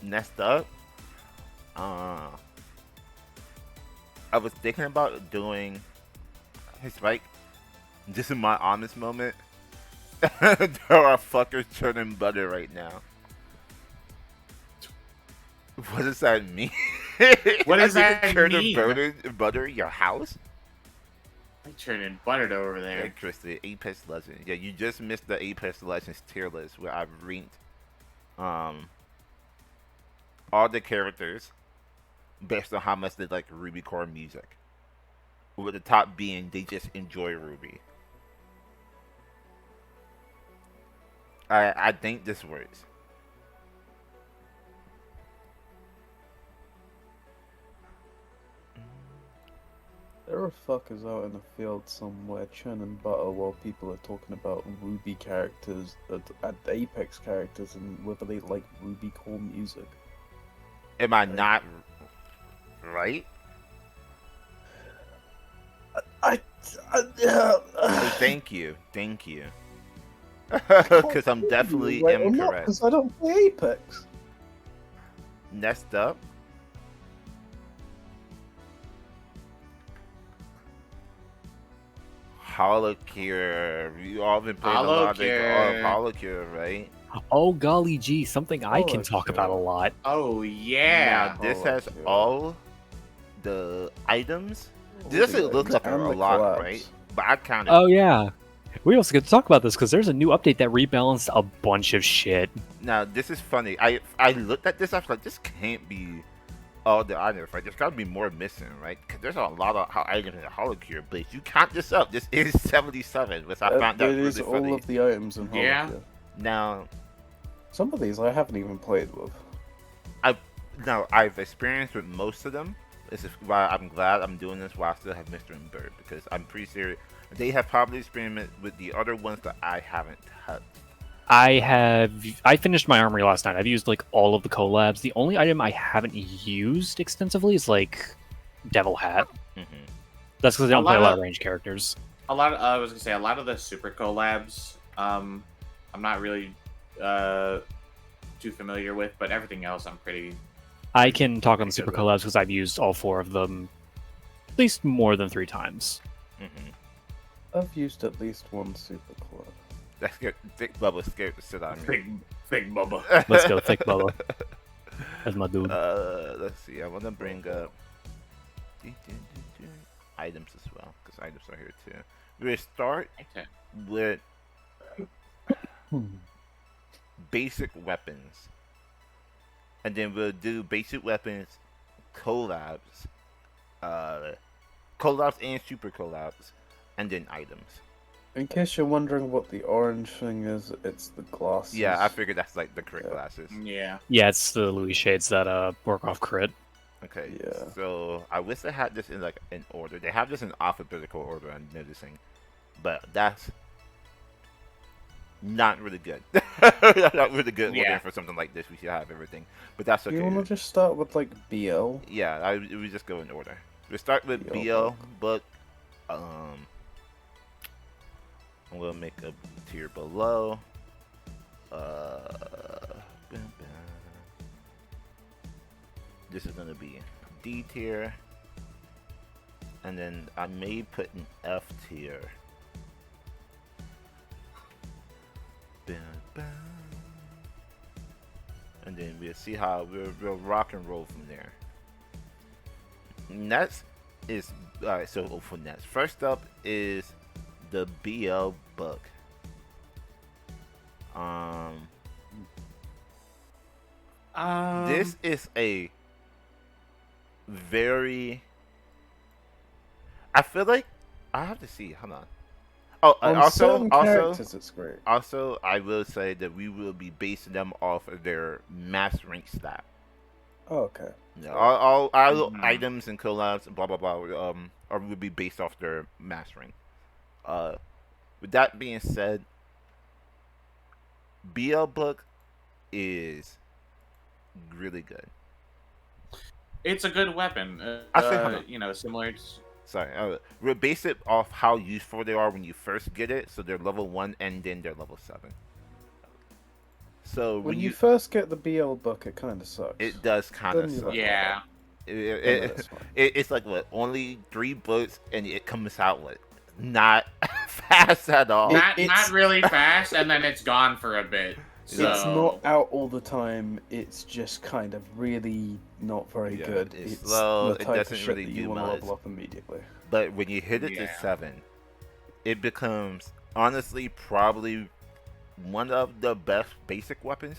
Next up, uh, I was thinking about doing. It's like this is my honest moment. There are fuckers churning butter right now. What does that mean? What I does think that churning mean? butter in your house? I churning buttered over Yeah, there. Christy, Apex Legends. Yeah, you just missed the Apex Legends tier list where I've ranked um all the characters based on how much they like Ruby core music. With the top being they just enjoy Ruby. I think this works. There are fuckers out in the field somewhere churning butter while people are talking about Ruby characters, and Apex characters, and whether they like Ruby core music. Am I Like, not right? I, Oh, thank you, because I'm definitely right or not, incorrect. because I don't play Apex. Next up, Holocure. You all been playing a lot of Holocure. Holocure, right? Oh golly gee, something I can Oh, talk about a sure. lot. Oh Now yeah. this has Holocure. all the items. All This the doesn't look items like a and the lot, collabs. right? But I counted. Oh yeah. We also get to talk about this because there's a new update that rebalanced a bunch of shit. Now this is funny. I looked at this. I was like, this can't be all the items, right? There's got to be more missing, right? Because there's a lot of items in the Holocure. But if you count this up, this is 77, which I found That that is really all funny. of the items in Yeah. Holocure. Now, Some of these I haven't even played with. I've experienced with most of them. This is why I'm glad I'm doing this while I still have Mr. and Bird because I'm pretty serious. They have probably experimented with the other ones that I haven't touched. I finished my armory last night. I've used like all of the collabs. The only item I haven't used extensively is like Devil Hat. Hmm. That's because I don't play a lot lot of- of range characters. A lot. I was gonna say a lot of the super collabs. I'm not really too familiar with, but everything else I'm pretty. I can talk on the Pretty super good collabs because I've used all 4 of them at least more than 3 times. Hmm. I've used at least one super club. That's good. Thick Bubba scared the shit out of me. Big Bubba. Let's go, thick Bubba. That's my dude. Let's see. I want to bring up items as well because items are here too. We'll start Okay. with basic weapons, and then we'll do basic weapons, collabs, collabs and super collabs, and then items. In case you're wondering what the orange thing is, it's the glasses. Yeah, I figured that's like the crit Yeah. glasses. Yeah. Yeah, it's the Louis shades that work off crit. Okay. Yeah. So I wish they had this in like in order. They have this in alphabetical order. I'm noticing, but that's not really good. Not really good Yeah. order for something like this. We should have everything, but that's Do okay. you want to just start with like BL? Yeah, we just go in order. We start with BL BL book. I'm gonna make a tier below. This is gonna be D tier, and then I may put an F tier. And then we'll see how we'll rock and roll from there. Next is alright. So for next, first up is the BL book. This is a very. I feel like I have to see. Hold on. Oh, On certain also, characters, it's great. also, I will say that we will be basing them off of their mass rank stat. Oh, okay. Yeah, all Mhm. items and collabs, blah blah blah, are will be based off their mass rank. With that being said, BL book is really good. It's a good weapon. I say, hold on. You know, similar. Sorry, we'll base it off how useful they are when you first get it. So they're level 1 and then they're level 7. So When you first get the BL book, it kind of sucks. it does kind of Then you suck. like- Yeah. Then that's fine. It's like what, only 3 books, and it comes out what, not fast at all. Not really fast, and then it's gone for a bit. So It's not out all the time. It's just kind of really not very Yeah, good. it's It's slow, the it type of doesn't shit really that do you want to much. level up immediately. But when you hit it to Yeah. 7, it becomes honestly probably one of the best basic weapons.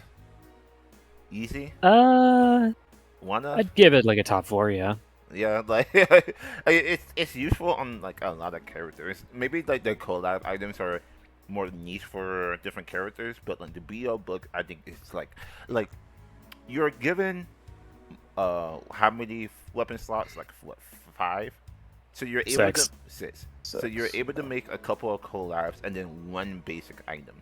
Easy. One of. I'd give it like a top 4, yeah. Yeah, like it's useful on like a lot of characters. Maybe like the collab items are more niche for different characters, but like the BL book, I think it's like you're given how many weapon slots? Like what, 5? So you're able 6. to 6. So you're 6, able to yeah. make a couple of collabs and then one basic item.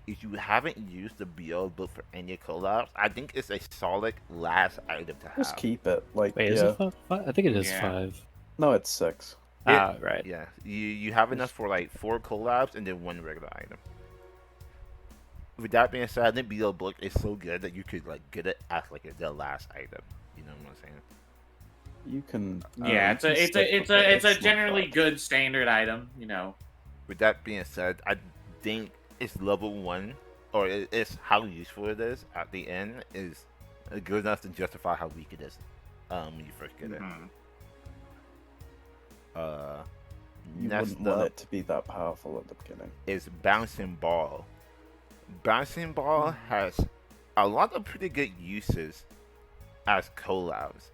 If you haven't used the BL book for any collabs, I think it's a solid last item to have. Just keep it. Like, Wait, is yeah. it 5? I think it is Yeah. 5. No, it's 6. Right. Yeah, you have enough for like 4 collabs and then one regular item. With that being said, I think BL book is so good that you could like get it as like the last item. You know what I'm saying? You can. yeah, you can stick with it. it's a not generally bad. good standard item. You know. With that being said, I think it's level 1, or it's how useful it is at the end is good enough to justify how weak it is when you first get it. Mhm. You Next wouldn't want up it to be that powerful at the beginning. is Bouncing Ball. Bouncing Ball has a lot of pretty good uses as collabs,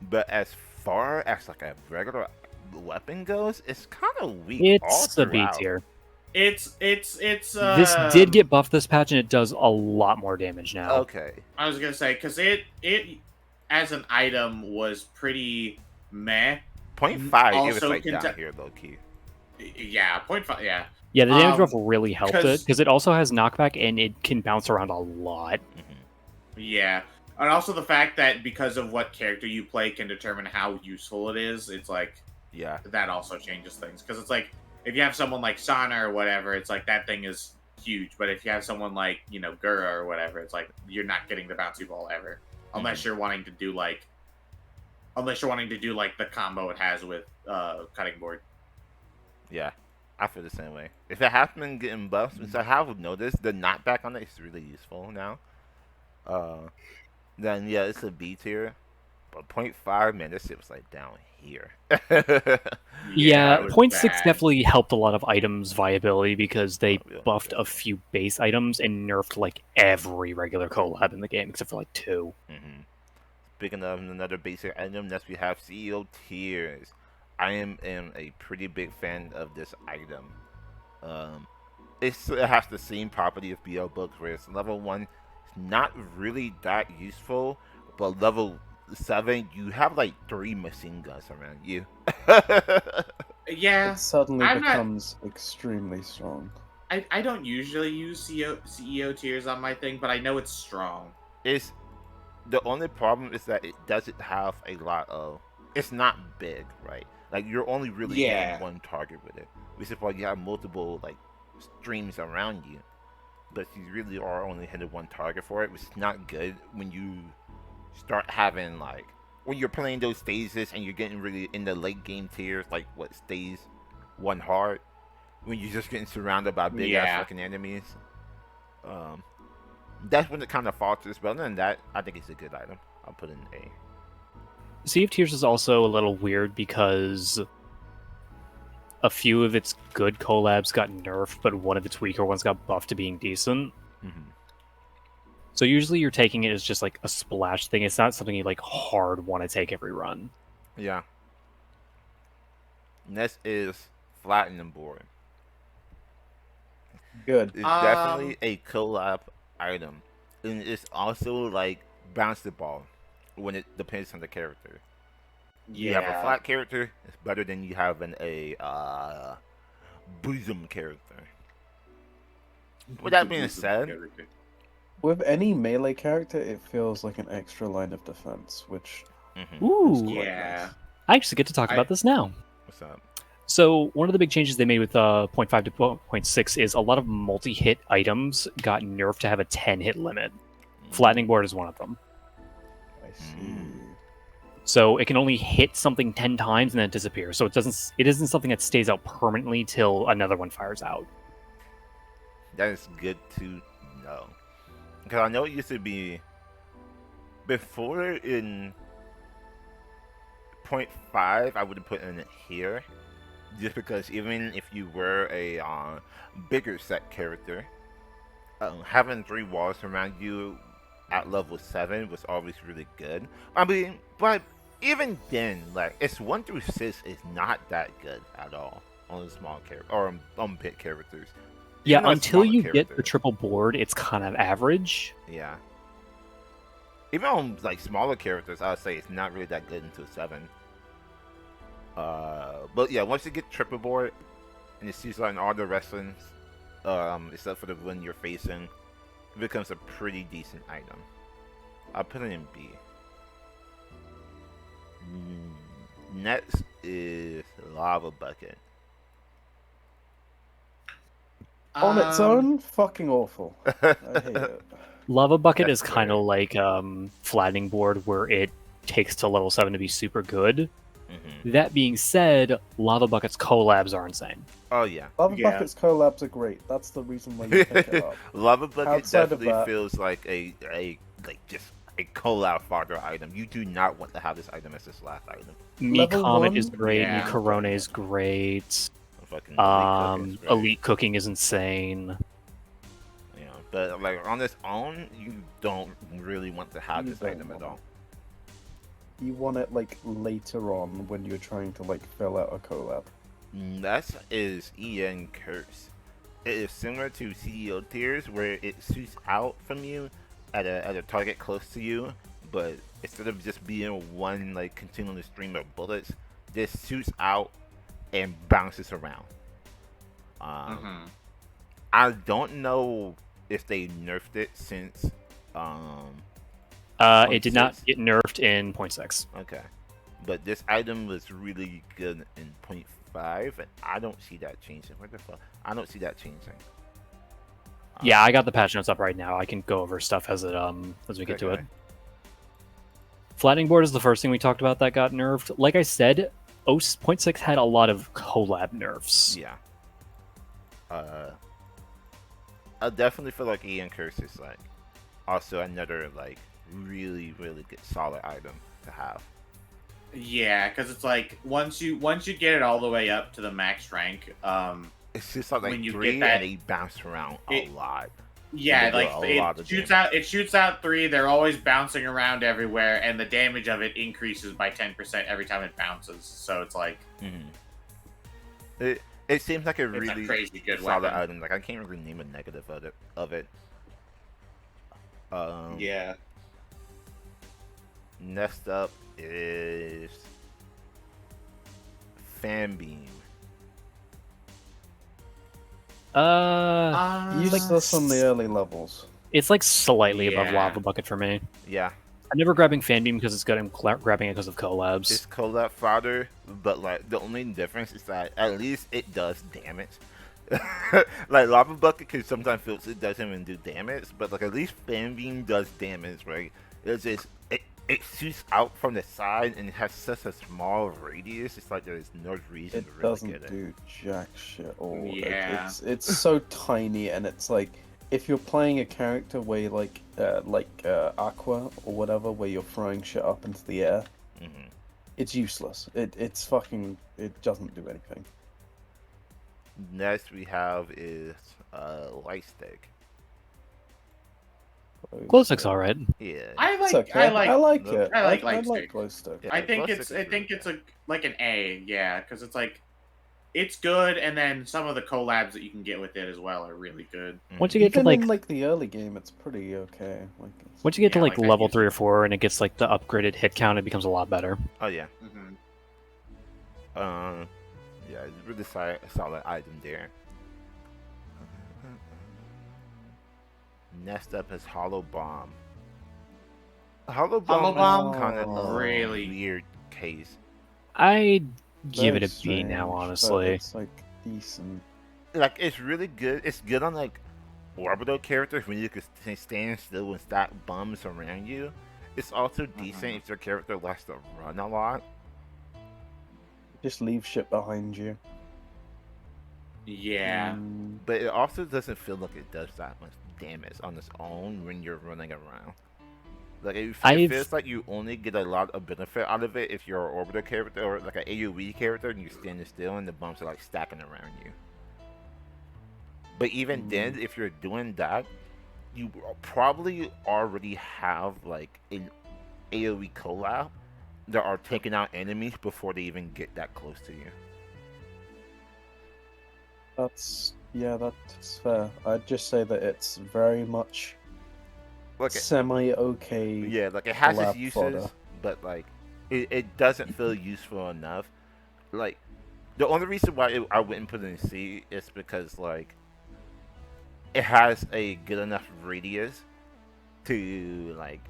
but as far as like a regular weapon goes, it's kind of weak. all It's the B throughout. tier. It's This did get buffed this patch, and it does a lot more damage now. Okay. I was gonna say because it as an item was pretty meh. 0.5, it was Also like down conte- here low key. Yeah, 0.5. Yeah. Yeah, the damage buff really helped it, 'cause- because it also has knockback, and it can bounce around a lot. Yeah. And also the fact that because of what character you play can determine how useful it is, it's like Yeah. that also changes things. Because it's like if you have someone like Sana or whatever, it's like that thing is huge. But if you have someone like, Gura or whatever, it's like you're not getting the bouncy ball ever. Unless you're wanting to do like the combo it has with cutting board. Yeah. I feel the same way. If it has been getting buffed, which I have noticed, the knockback on it is really useful now. Then yeah, it's a B tier. But 0.5, man, this shit was like down here. Yeah, it was 0.6 bad. definitely helped a lot of items' viability, because they Oh, yeah, buffed yeah. a few base items and nerfed like every regular collab in the game, except for like 2. Speaking of another basic item, next we have CEO tiers. I am a pretty big fan of this item. It has the same property of BL books, where it's level 1, it's not really that useful, but level 7, you have like 3 machine guns around you. Yeah. It suddenly I'm not- becomes extremely strong. I don't usually use CEO tiers on my thing, but I know it's strong. It's the only problem is that it doesn't have a lot of. It's not big, right? Like you're only really Yeah. hitting one target with it, which is why you have multiple like streams around you, but you really are only hitting one target for it, which is not good when you start having like when you're playing those stages and you're getting really in the late game tiers, like what stays 1 hard, when you're just getting surrounded by big ass Yeah. fucking enemies. That's when it kind of falters. But other than that, I think it's a good item. I'll put it in A. Sea of Tears is also a little weird because a few of its good collabs got nerfed, but one of its weaker ones got buffed to being decent. So usually you're taking it as just like a splash thing. It's not something you like hard want to take every run. Yeah. Next is Flattening Board. Good. It's definitely a collab item. And it's also like bounce the ball when it depends on the character. You have a flat character, it's better than you having a bosom character. With that being said, With any melee character, it feels like an extra line of defense, which Ooh, is quite Yeah. nice. I actually get to talk about this now. what's up? So one of the big changes they made with 0.5 to 0.6 is a lot of multi-hit items got nerfed to have a 10-hit limit. Flattening board is one of them. I see. So it can only hit something 10 times and then disappear. So it isn't something that stays out permanently till another one fires out. That is good to know. Because I know it used to be before in .5, I would have put in it here, just because even if you were a bigger set character, having 3 walls around you at level 7 was always really good. I mean, but even then, like, it's 1 through 6 is not that good at all on the small character or on big characters. Yeah, Even on until smaller you get the characters. triple board, it's kind of average. Yeah. Even on like smaller characters, I would say it's not really that good until 7. But yeah, once you get triple board and it sees like all the wrestlings, except for the one you're facing, it becomes a pretty decent item. I'll put it in B. Next is Lava Bucket. On its own, fucking awful. I hate it. Lava Bucket That's is kind of like Flattening Board, where it takes to level 7 to be super good. Mm-hmm. That being said, Lava Bucket's collabs are insane. Oh yeah. Lava Yeah. Bucket's collabs are great. That's the reason why you pick it up. Lava Bucket Outside of definitely that- feels like a just a collab fodder item. You do not want to have this item as this last item. Me Level Comet 1? is great. Yeah. Me Corone is great. Fucking Elite Cook is great. Elite Cooking is insane. Yeah, but like on its own, you don't really want to have You this don't item at want all. You want it like later on when you're trying to like fill out a collab. That is EN Curse. It is similar to CEO Tears, where it shoots out from you at a target close to you, but instead of just being one like continuous stream of bullets, this shoots out and bounces around. Mhm. I don't know if they nerfed it since. It did not 0.6. get nerfed in 0.6. Okay, but this item was really good in 0.5, and I don't see that changing. What the fuck? I don't see that changing. Yeah, I got the patch notes up right now. I can go over stuff as we get to it. Okay. Flattening Board is the first thing we talked about that got nerfed. Like I said, 0.6 had a lot of collab nerfs. Yeah. I definitely feel like Ian Curse is like also another like really good solid item to have. Yeah, because it's like once you get it all the way up to the max rank, It's just like When you 3 get that- and they bounce around a lot. yeah, They do like a lot of it shoots out 3. They're always bouncing around everywhere, and the damage of it increases by 10% every time it bounces. So it's like It seems like a it's really a crazy good solid weapon. item. Like I can't really name a negative of it. Yeah. Next up is Fan Beam. Useless on the early levels. It's like slightly above Yeah. Lava Bucket for me. Yeah, I'm never grabbing Fan Beam because it's good. I'm grabbing it because of collabs. it's collab fodder, but like the only difference is that at least it does damage. Like Lava Bucket can sometimes feel it doesn't even do damage, but like at least Fan Beam does damage, right? It's just it shoots out from the side and it has such a small radius. It's like there's no reason It to really doesn't get it. do jack shit all. Yeah. It's so tiny, and it's like if you're playing a character where you like Aqua or whatever, where you're throwing shit up into the air, Hmm. it's useless. It's fucking. It doesn't do anything. Next we have is Light Stick. Glow Stick's alright. Yeah. I It's like okay. I like it. I like I Light like Stick. glow stick. Yeah, I think Glow it's Stick is really good. like an A, yeah, because it's like it's good, and then some of the collabs that you can get with it as well are really good. Once you get to Even like in like the early game, it's pretty okay. Like, it's, once you get to Yeah, like like that level usually- 3 or 4 and it gets like the upgraded hit count, it becomes a lot better. Oh yeah. Mhm. Yeah, it's really solid item there. Next up is Hollow Bomb. Hollow Hollow Bomb Bomb? is kind of a Really? weird case. I'd give very it a B now, strange, but honestly. It's like decent. Like it's really good. It's good on like orbital characters when you can stand still and stack bums around you. It's also decent if your character likes to run a lot. Just leave shit behind you. Yeah. But it also doesn't feel like it does that much damage on its own when you're running around. Like it feels like you only get a lot of benefit out of it if you're an orbital character or like an AoE character and you're standing still and the bumps are like stacking around you. But even then, if you're doing that, you probably already have like an AoE collab that are taking out enemies before they even get that close to you. That's fair. I'd just say that it's very much Like semi-okay. Yeah, like it has its collab uses, fodder. but like it doesn't feel useful enough. Like the only reason why I wouldn't put it in C is because like it has a good enough radius to like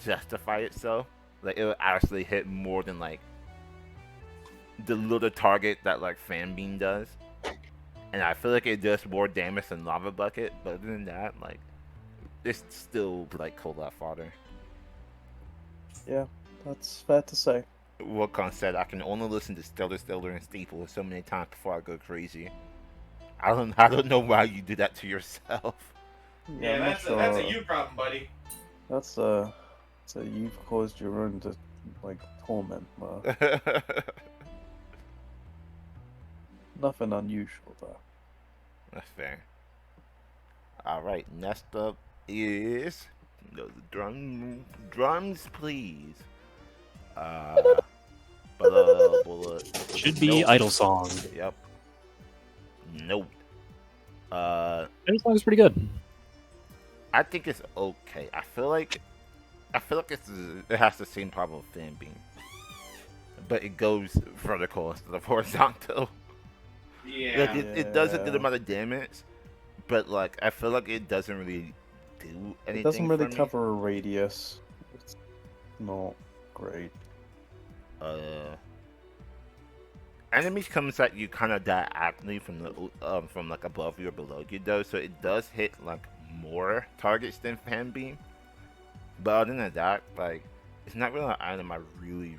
justify itself. Like it will actually hit more than like the little target that like Fan Beam does. And I feel like it does more damage than Lava Bucket, but other than that, like it's still like collab fodder. Yeah, that's fair to say. Wilcon said I can only listen to Stellar, and Staple so many times before I go crazy. I don't know why you do that to yourself. Yeah, I'm not that's a sure. you problem, buddy. That's so you've caused your own like torment, man. Nothing unusual there. That's fair. All right, next up is the drums, please. Bullet. Should be Idle Song. Yep. Nope. Idle Song is pretty good. I think it's okay. I feel like it has the same problem with Fan Beam, but it goes vertical instead of horizontal. Yeah. Like it does a good amount of damage, but like I feel like it doesn't really do anything. It doesn't really for me. cover a radius. It's not great. Enemies comes at you kind of diagonally from like above you or below you though, so it does hit like more targets than Fan Beam. But other than that, like it's not really an item I really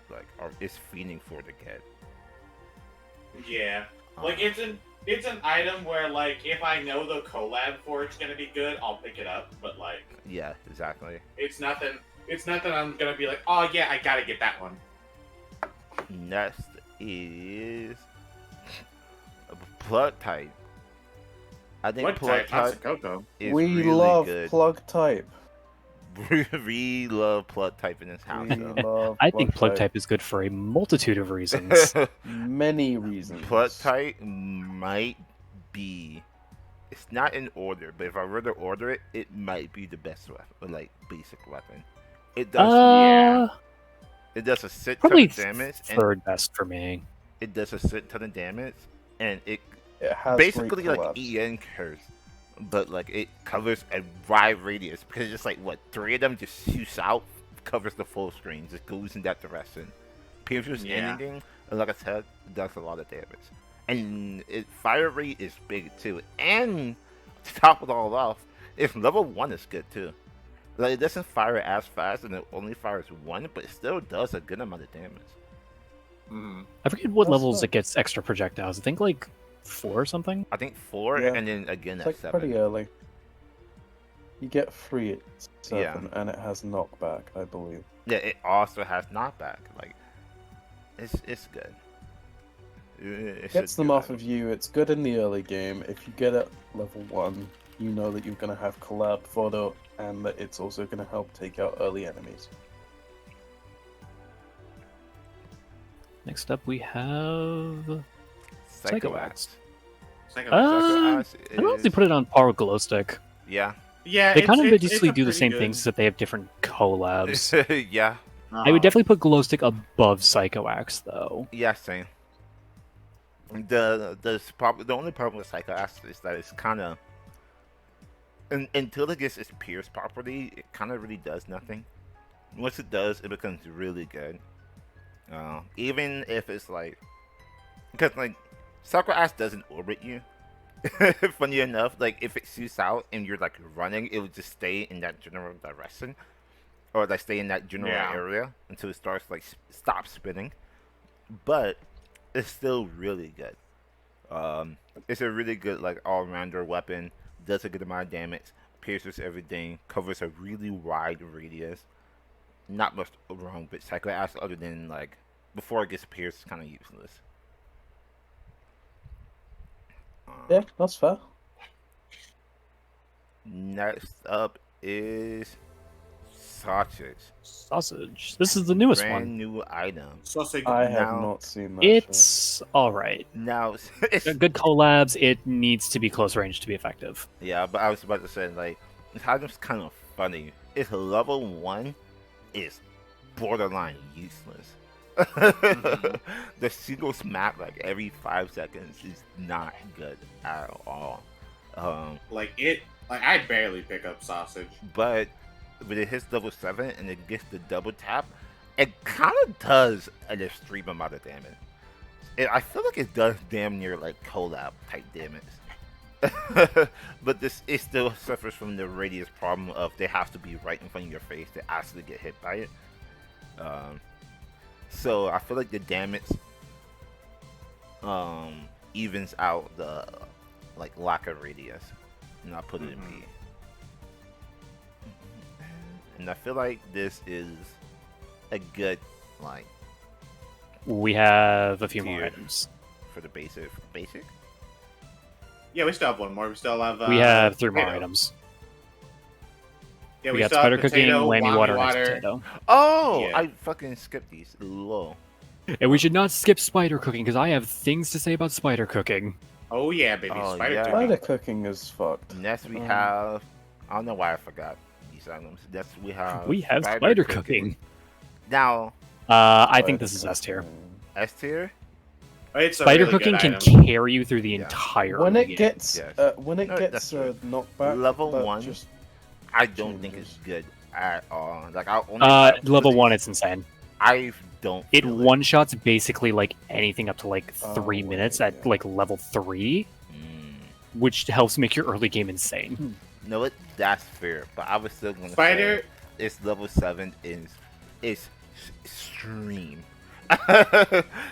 like or is feeding for to get. Yeah. Like it's an item where like if I know the collab for it's gonna be good, I'll pick it up. But like Yeah, exactly. it's nothing I'm gonna be like, oh yeah, I gotta get that one. Next is Plug Type. I think Plug Type is We really love good. plug type. We love Plug Type in this house. We though. love I think Plug Type is good for a multitude of reasons. Many reasons. Plug Type might be. It's not in order, but if I were to order it, it might be the best weapon, like basic weapon. It does. It does a shit ton Probably of damage. third best for me. It does a shit ton of damage, and it has basically great like collabs. EN curse, but like it covers a wide radius because it's like what 3 of them just shoots out, covers the full screen, just goes in that direction. Pierces anything, and like I said, it does a lot of damage, and fire rate is big too. And to top it all off, its level 1 is good too. Like it doesn't fire as fast, and it only fires 1, but it still does a good amount of damage. I forget what That's levels fun. it gets extra projectiles. I think like 4 or something. I think 4, Yeah. and then again It's at like 7. pretty early. You get 3 at 7, Yeah. and it has knockback, I believe. Yeah, it also has knockback. Like, it's good. Gets them off of you. It's good in the early game. If you get it level 1, you know that you're going to have collab photo, and that it's also going to help take out early enemies. Next up, we have Psycho Axe. I don't know if they put it on par with Glowstick. Yeah. Yeah, They kind of it's basically a do the pretty same good- things, that they have different collabs. Yeah. I would definitely put Glowstick above Psycho Axe, though. Yeah, same. The only problem with Psycho Axe is that it's kind of until it gets its pierce property, it kind of really does nothing. Once it does, it becomes really good. Even if it's like, because like Psycho Axe doesn't orbit you, Funny enough, like if it suits out and you're like running, it would just stay in that general direction, or like stay in that general Yeah. area until it starts like stop spinning. But it's still really good. It's a really good like all-rounder weapon. Does a good amount of damage, pierces everything, covers a really wide radius. Not much wrong with Psycho Ash other than like before it gets pierced, it's kind of useless. Yeah, that's fair. Next up is sausage. Sausage. This is the newest Brand one. new item. Sausage. I have Now- not seen that. show. It's all right. Now, it's, Good collabs. It needs to be close range to be effective. yeah, but I was about to say like this item's kind of funny. It's level 1 is borderline useless. The single smack like every 5 seconds is not good at all. Like it. Like I barely pick up sausage. But when it hits level 7 and it gets the double tap, it kind of does an extreme amount of damage. I feel like it does damn near like collab type damage. But it still suffers from the radius problem of they have to be right in front of your face to actually get hit by it. So I feel like the damage evens out the like lack of radius, and I'll put it in B. And I feel like this is a good like We have a few more Tier. items. for the basic. Basic? Yeah, we still have one more. We still have. We have 3 more potato. items. Yeah, we got still have spider cooking, potato, whammy whammy water, and ice potato. Oh, Yeah. I fucking skipped these. Lol. And we should not skip spider cooking because I have things to say about spider cooking. Oh yeah, baby. Oh, Spider yeah. cooking. Spider cooking is fucked. Next we Um, have. I don't know why I forgot these items. Next we have. We have spider cooking. Now, I think this is S tier. S tier. It's a Spider really cooking good can item. carry you through the Yeah. entire When it game. gets Yes. when it No, gets that's true. knockback, Level that 1, just I don't think it's changes. good at all. Like I only Level 1, it's insane. I don't. It feel one-shots basically like anything up to like 3 Oh, minutes yeah. at like level 3, which helps make your early game insane. No, that's fair, but I was still gonna Spider. say it's level 7 is extreme.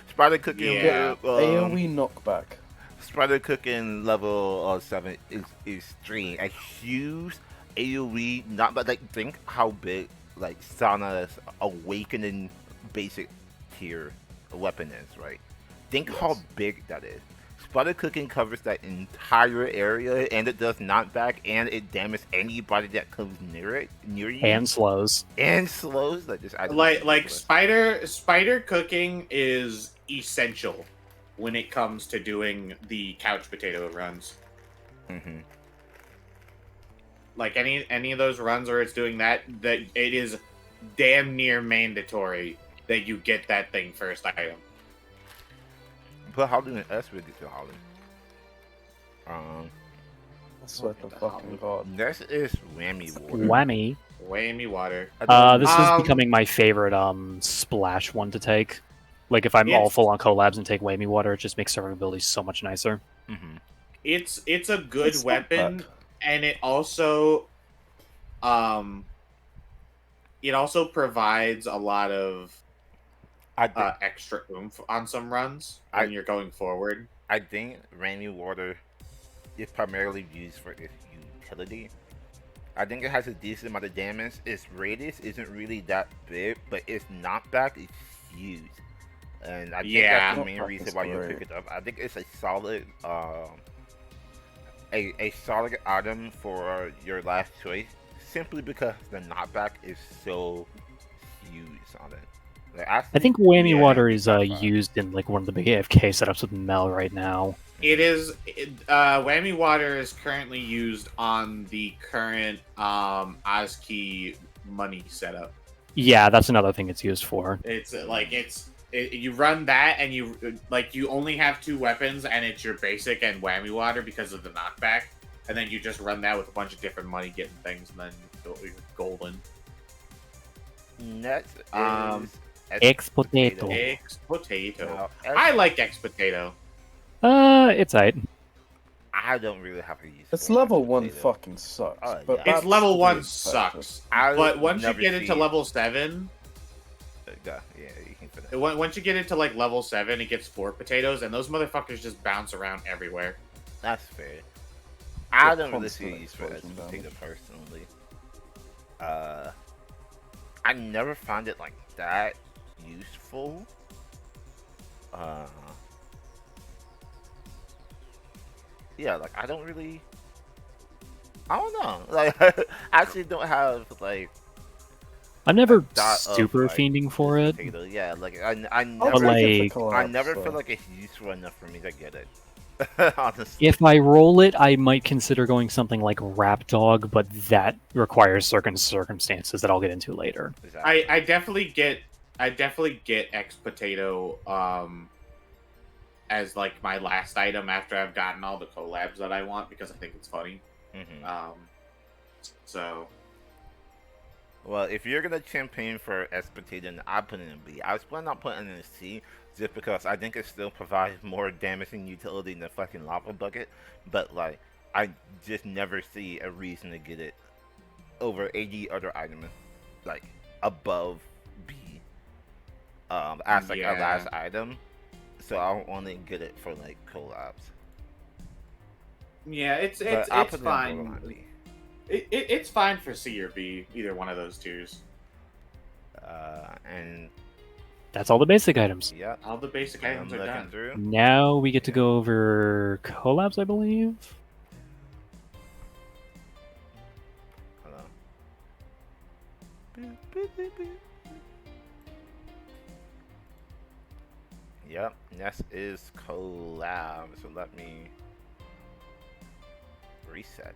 Spider cooking. Yeah. AoE knockback. Spider cooking level 7 is extreme. A huge AoE. Not but like think how big like Sana's awakening basic tier weapon is, right? Think how Yes. big that is. Spider cooking covers that entire area, and it does knockback, and it damages anybody that comes near you, And slows. and slows. Like this, Like spider cooking is essential when it comes to doing the couch potato runs. Mm-hmm. Like any of those runs where it's doing that it is damn near mandatory that you get that thing first item. Put Holly in S, we get to Holly. I swear to the fucking hell? god. Next is Whammy Water. Whammy. Whammy water. This is Um, becoming my favorite splash one to take. Like if I'm all Yes. full on collabs and take whammy water, it just makes survivability so much nicer. Mm-hmm. It's a good It's not weapon, bad. and it also provides a lot of I think, extra oomph on some runs when you're going forward. I think Whammy Water is primarily used for its utility. I think it has a decent amount of damage. Its radius isn't really that big, but its knockback is huge. And I think Yeah. that's the main Knockback reason is why you great. pick it up. I think it's a solid a solid item for your last choice, simply because the knockback is so huge on it. Like, I think whammy Yeah, water is top five. used in like one of the big AFK setups with Mel right now. It is whammy water is currently used on the current Ozkey money setup. Yeah, that's another thing it's used for. It's you run that and you only have 2 weapons and it's your basic and whammy water because of the knockback, and then you just run that with a bunch of different money getting things, and then you're golden. Next is X potato. X potato. Now, I like X potato. It's aight. I I don't really have a use. It's for level X 1 potato. fucking sucks. Oh, but yeah. It's that's level to be 1 expected. sucks. I But once you never get into see- level 7, Yeah, you can finish. once you get into like level 7, it gets 4 potatoes, and those motherfuckers just bounce around everywhere. That's fair. I With don't really see a constant use for X explosion potato damage. personally. I never found it like that useful. Yeah, like I don't really. I don't know. Like I actually don't have like I'm never dot of, super like, fiending for this it. potato. Yeah, like I I'll never But, take it like, for collabs, I never so. feel like it's useful enough for me to get it. Honestly. If I roll it, I might consider going something like Rap Dog, but that requires certain circumstances that I'll get into later. Exactly. I definitely get X potato as like my last item after I've gotten all the collabs that I want because I think it's funny. Mhm. So Well, if you're gonna campaign for S potato, then I put it in B. I was planning on putting it in C just because I think it still provides more damage and utility than the fucking lava bucket. But like, I just never see a reason to get it over 80 other items, like above B, as like a Yeah. last item. So I only get it for like collabs. yeah, it's But I'll it's put it in fine. borderline B. It's fine for C or B, either one of those tiers. And That's all the basic items. yeah, All the basic I'm items are looking done. through. Now we get to go over collabs, I believe. Hello. Boop, boop, boop, boop. Yep, next is collab. So let me reset.